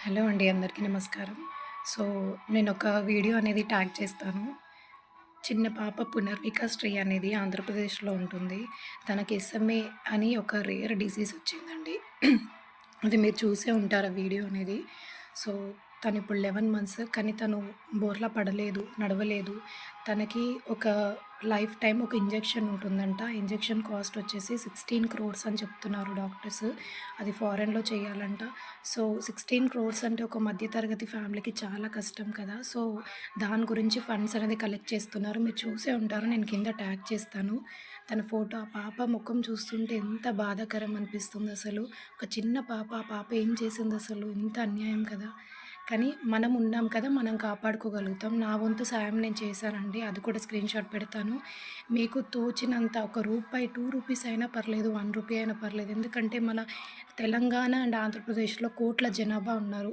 Hello అండి. అందరికీ నమస్కారం. సో, నేనొక వీడియో అనేది ట్యాగ్ చేస్తాను. చిన్న పాప పునర్విక శ్రీ అనేది ఆంధ్రప్రదేశ్‌లో ఉంటుంది. తనకి ఎస్ఎంఏ అని ఒక రేర్ డిసీజ్ వచ్చిందండి. అది మీరు చూసే ఉంటారు ఆ వీడియో అనేది. సో, తనిప్పుడు 11 మంత్స్. కానీ తను బోర్లా పడలేదు, నడవలేదు. తనకి ఒక లైఫ్ టైమ్ ఒక ఇంజెక్షన్ ఉంటుందంట. ఇంజెక్షన్ కాస్ట్ వచ్చేసి 16 క్రోర్స్ అని చెప్తున్నారు డాక్టర్స్. అది ఫారెన్‌లో చేయాలంట. సో, 16 క్రోర్స్ అంటే ఒక మధ్య తరగతి ఫ్యామిలీకి చాలా కష్టం కదా! సో, దాని గురించి ఫండ్స్ అనేది కలెక్ట్ చేస్తున్నారు. మీరు చూసే ఉంటారు. నేను కింద ట్యాగ్ చేస్తాను. తన ఫోటో ఆ పాప ముఖం చూస్తుంటే ఎంత బాధాకరం అనిపిస్తుందసలు. ఒక చిన్న పాప, ఆ పాప ఏం చేసిందసలు? ఇంత అన్యాయం కదా! కానీ మనం ఉన్నాం కదా! మనం కాపాడుకోగలుగుతాం. నా వంతు సాయం నేను చేశానండి. అది కూడా స్క్రీన్‌షాట్ పెడతాను. మీకు తోచినంత ఒక రూపాయి, రూ. 2 అయినా పర్లేదు, రూ. 1 అయినా పర్లేదు. ఎందుకంటే మన తెలంగాణ అండ్ ఆంధ్రప్రదేశ్‌లో కోట్ల జనాభా ఉన్నారు.